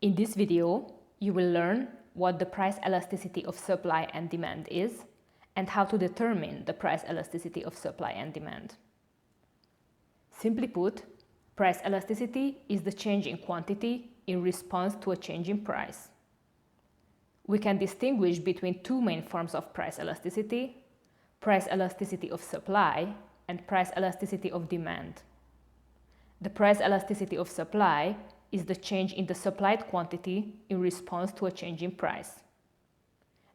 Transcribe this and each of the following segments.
In this video, you will learn what the price elasticity of supply and demand is and how to determine the price elasticity of supply and demand. Simply put, price elasticity is the change in quantity in response to a change in price. We can distinguish between two main forms of price elasticity of supply and price elasticity of demand. The price elasticity of supply is the change in the supplied quantity in response to a change in price.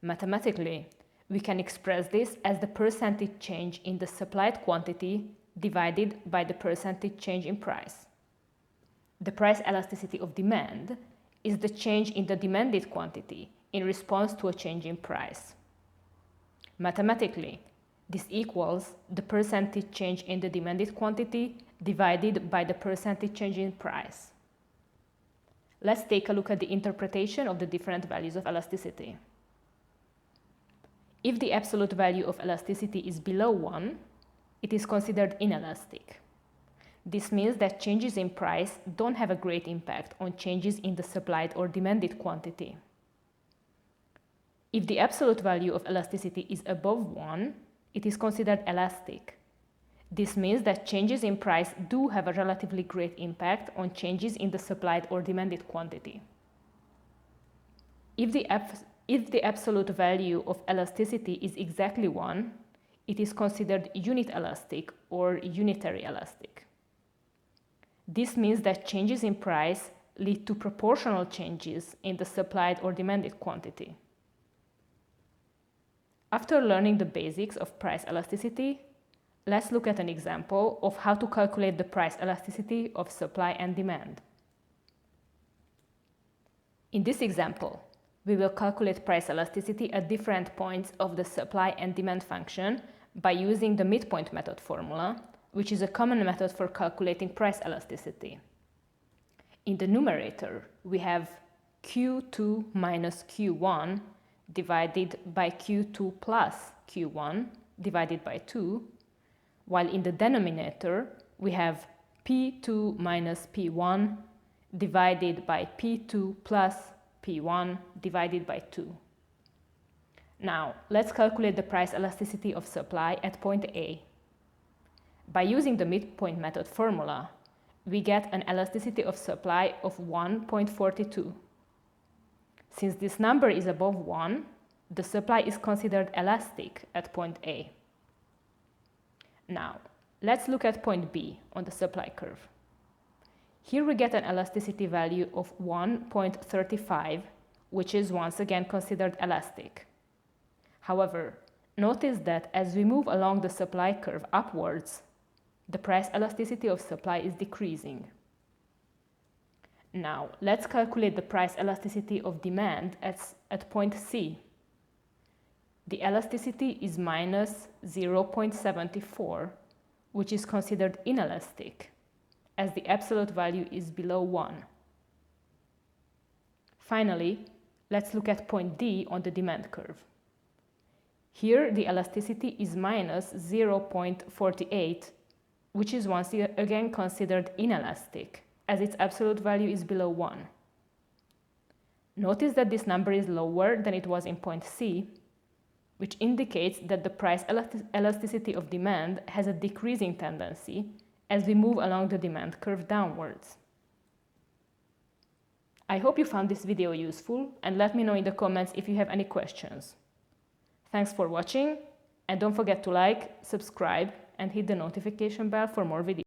Mathematically, we can express this as the percentage change in the supplied quantity divided by the percentage change in price. The price elasticity of demand is the change in the demanded quantity in response to a change in price. Mathematically, this equals the percentage change in the demanded quantity divided by the percentage change in price. Let's take a look at the interpretation of the different values of elasticity. If the absolute value of elasticity is below 1, it is considered inelastic. This means that changes in price don't have a great impact on changes in the supplied or demanded quantity. If the absolute value of elasticity is above 1, it is considered elastic. This means that changes in price do have a relatively great impact on changes in the supplied or demanded quantity. If the absolute value of elasticity is exactly 1, it is considered unit elastic or unitary elastic. This means that changes in price lead to proportional changes in the supplied or demanded quantity. After learning the basics of price elasticity, let's look at an example of how to calculate the price elasticity of supply and demand. In this example, we will calculate price elasticity at different points of the supply and demand function by using the midpoint method formula, which is a common method for calculating price elasticity. In the numerator, we have Q2 minus Q1 divided by Q2 plus Q1 divided by 2, while in the denominator we have P2 minus P1 divided by P2 plus P1 divided by 2. Now, let's calculate the price elasticity of supply at point A. By using the midpoint method formula, we get an elasticity of supply of 1.42. Since this number is above 1, the supply is considered elastic at point A. Now, let's look at point B on the supply curve. Here we get an elasticity value of 1.35, which is once again considered elastic. However, notice that as we move along the supply curve upwards, the price elasticity of supply is decreasing. Now, let's calculate the price elasticity of demand at point C. The elasticity is minus 0.74, which is considered inelastic, as the absolute value is below 1. Finally, let's look at point D on the demand curve. Here, the elasticity is minus 0.48, which is once again considered inelastic, as its absolute value is below 1. Notice that this number is lower than it was in point C, which indicates that the price elasticity of demand has a decreasing tendency as we move along the demand curve downwards. I hope you found this video useful, and let me know in the comments if you have any questions. Thanks for watching, and don't forget to like, subscribe, and hit the notification bell for more videos.